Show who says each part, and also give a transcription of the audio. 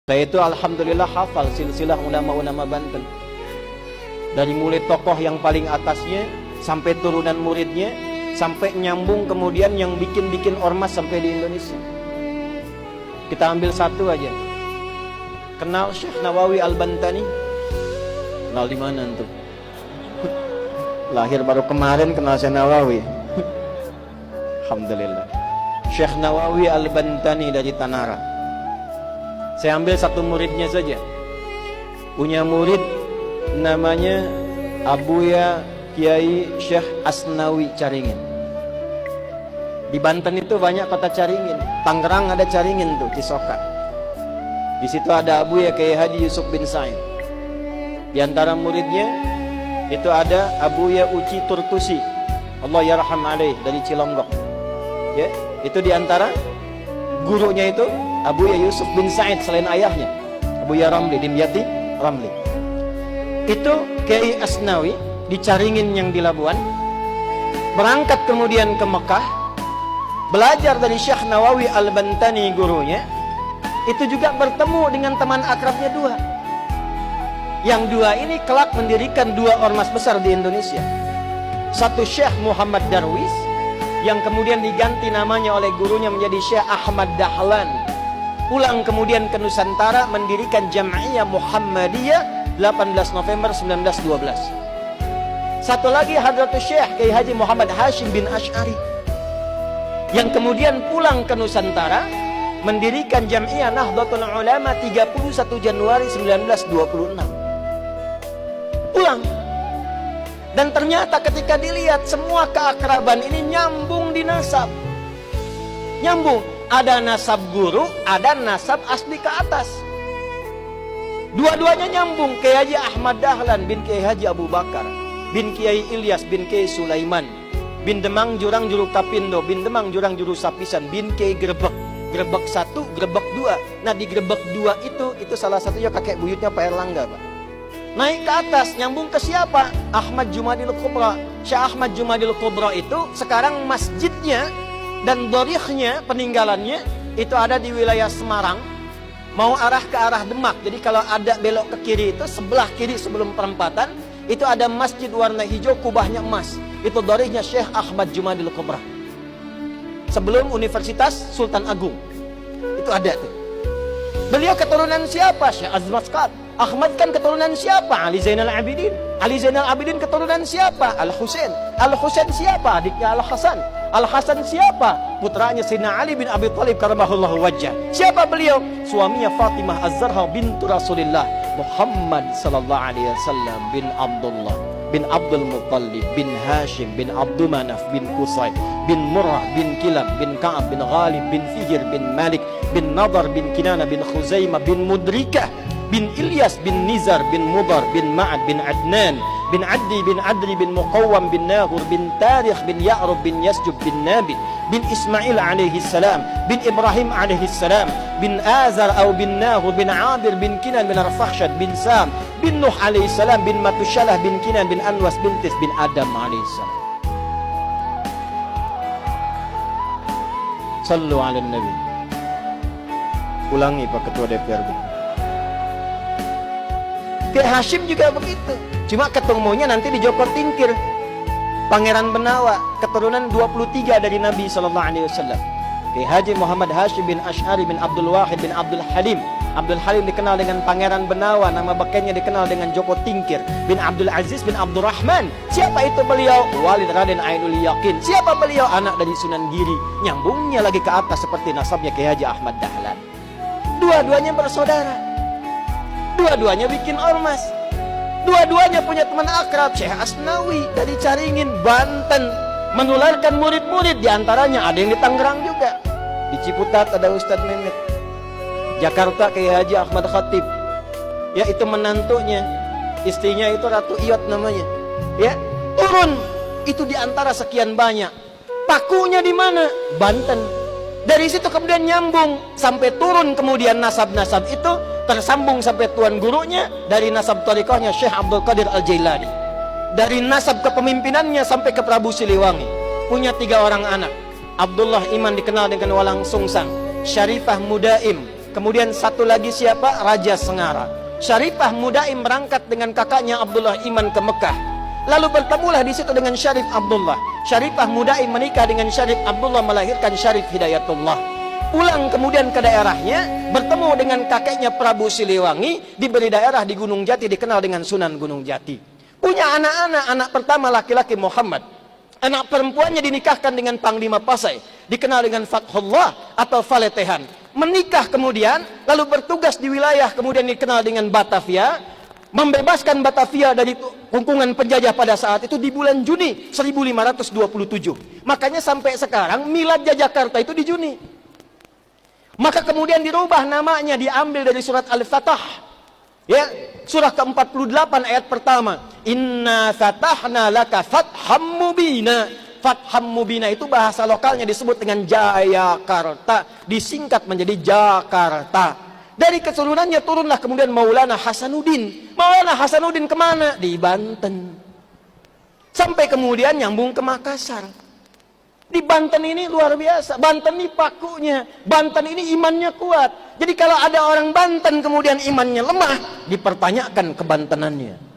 Speaker 1: Saya itu alhamdulillah hafal silsilah ulama-ulama Banten. Dari mulai tokoh yang paling atasnya sampai turunan muridnya, sampai nyambung kemudian yang bikin-bikin ormas sampai di Indonesia. Kita ambil satu aja. Kenal Syekh Nawawi Al-Bantani? Kenal di mana tuh? Lahir baru kemarin kenal Syekh Nawawi. Alhamdulillah. Syekh Nawawi Al-Bantani dari Tanara. Saya ambil satu muridnya saja. Punya murid namanya Abuya Kiai Syekh Asnawi Caringin. Di Banten itu banyak kota Caringin. Tangerang ada Caringin tuh, Cisoka. Di situ ada Abuya Kiai Haji Yusuf bin Said. Di antara muridnya itu ada Abuya Uci Turtusi, Allah yarham alaih, dari Cilonggok. Ya, itu di antara gurunya itu Abuya Yusuf bin Said selain ayahnya, Abuya Ramli, Dimyati Ramli. Itu Kiai Asnawi di Caringin yang di Labuan. Berangkat kemudian ke Mekah, belajar dari Syekh Nawawi Al-Bantani gurunya. Itu juga bertemu dengan teman akrabnya dua. Yang dua ini kelak mendirikan dua ormas besar di Indonesia. Satu Syekh Muhammad Darwis, yang kemudian diganti namanya oleh gurunya menjadi Syekh Ahmad Dahlan. Pulang kemudian ke Nusantara mendirikan Jam'iyah Muhammadiyah 18 November 1912. Satu lagi Hadratus Syekh Kiai Haji Muhammad Hashim bin Asy'ari, yang kemudian pulang ke Nusantara mendirikan Jam'iyah Nahdlatul Ulama 31 Januari 1926. Pulang. Dan ternyata ketika dilihat semua keakraban ini nyambung di nasab. Nyambung. Ada nasab guru, ada nasab asli ke atas. Dua-duanya nyambung. Kiai Haji Ahmad Dahlan bin Kiai Haji Abu Bakar bin Kiai Ilyas bin Kiai Sulaiman bin Demang Jurang Juru Kapindo bin Demang Jurang Juru Sapisan bin Kiai Grebek. Grebek 1, Grebek 2. Nah di Grebek 2 itu salah satunya kakek buyutnya Pak Erlangga, Pak. Naik ke atas, nyambung ke siapa? Ahmad Jumadil Kubra. Syekh Ahmad Jumadil Kubra itu sekarang masjidnya dan dorikhnya, peninggalannya itu ada di wilayah Semarang, mau arah ke arah Demak. Jadi kalau ada belok ke kiri itu sebelah kiri sebelum perempatan itu ada masjid warna hijau, kubahnya emas. Itu dorikhnya Syekh Ahmad Jumadil Kubra. Sebelum Universitas Sultan Agung itu ada tuh. Beliau keturunan siapa? Syekh Azmat Skar. Ahmad kan keturunan siapa? Ali Zainal Abidin. Ali Zainal Abidin keturunan siapa? Al-Husain. Al-Husain siapa? Adiknya Al-Hasan. Al-Hasan siapa? Putranya Sayyidina Ali bin Abi Thalib karamahullahu wajhah. Siapa beliau? Suaminya Fatimah Az-Zahra bintu Rasulillah Muhammad sallallahu alaihi wasallam bin Abdullah bin Abdul Muttalib bin Hashim bin Abdul Manaf bin Qusay bin Murrah bin Kilab bin Ka'ab bin Ghalib bin Fihir bin Malik bin Nadar bin Kinana bin Khuzaimah bin Mudrikah bin Ilyas bin Nizar bin Mudar bin Ma'ad bin Adnan bin Addi bin Adri bin Muqawwam bin Nahur bin Tarikh bin Ya'rub bin Yasjub bin Nabi bin Ismail alaihi salam bin Ibrahim alaihi salam bin Azar atau bin Nahur bin Abir bin Kinan bin Arfakhshad bin Sam bin Nuh alaihi salam bin Matushalah bin Kinan bin Anwas bin Tis bin Adam alaihi salam. Sallu ala Nabi. Ulangi Pak Ketua DPRD. Kiai Hashim juga begitu. Cuma ketemunya nanti di Jokor Tingkir. Pangeran Benawa, keturunan 23 dari Nabi SAW. Kiai Haji Muhammad Hashim bin Asy'ari bin Abdul Wahid bin Abdul Halim. Abdul Halim dikenal dengan Pangeran Benawa. Nama bekennya dikenal dengan Joko Tingkir bin Abdul Aziz bin Abdul Rahman. Siapa itu beliau? Walid Raden Ainul Yakin. Siapa beliau? Anak dari Sunan Giri. Nyambungnya lagi ke atas seperti nasabnya Kiai Haji Ahmad Dahlan. Dua-duanya bersaudara. Dua-duanya bikin ormas. Dua-duanya punya teman akrab, Syekh Asnawi dari Caringin, Banten. Menularkan murid-murid, diantaranya ada yang di Tangerang juga. Di Ciputat ada Ustadz Mehmet. Jakarta Kiai Haji Ahmad Khatib. Ya itu menantunya. Istrinya itu Ratu Iyot namanya. Ya, turun. Itu diantara sekian banyak. Pakunya di mana? Banten. Dari situ kemudian nyambung sampai turun kemudian nasab-nasab itu tersambung sampai tuan gurunya dari nasab tariqahnya Syekh Abdul Qadir Al-Jailani. Dari nasab kepemimpinannya sampai ke Prabu Siliwangi. Punya 3 orang anak. Abdullah Iman dikenal dengan Walang Sungsang, Syarifah Mudaim, Kemudian satu lagi siapa? Raja Sengara. Syarifah Mudaim berangkat dengan kakaknya Abdullah Iman ke Mekah. Lalu bertemulah di situ dengan Syarif Abdullah. Syarifah Mudaim menikah dengan Syarif Abdullah, melahirkan Syarif Hidayatullah. Pulang kemudian ke daerahnya, bertemu dengan kakeknya Prabu Siliwangi, diberi daerah di Gunung Jati, dikenal dengan Sunan Gunung Jati. Punya anak-anak, anak pertama laki-laki Muhammad. Anak perempuannya dinikahkan dengan Panglima Pasai, dikenal dengan Fathullah atau Faletehan. Menikah kemudian, lalu bertugas di wilayah kemudian dikenal dengan Batavia, membebaskan Batavia dari kungkungan penjajah pada saat itu di bulan Juni 1527. Makanya sampai sekarang milad Jakarta itu di Juni. Maka kemudian dirubah namanya, diambil dari surat Al-Fatah. Ya, surah ke-48 ayat pertama. Inna fatahna laka fatham mubina. Fatham mubina itu bahasa lokalnya disebut dengan Jayakarta, disingkat menjadi Jakarta. Dari keturunannya turunlah kemudian Maulana Hasanuddin. Maulana Hasanuddin kemana? Di Banten. Sampai kemudian nyambung ke Makassar. Di Banten ini luar biasa. Banten ini pakunya. Banten ini imannya kuat. Jadi kalau ada orang Banten kemudian imannya lemah, dipertanyakan kebantenannya.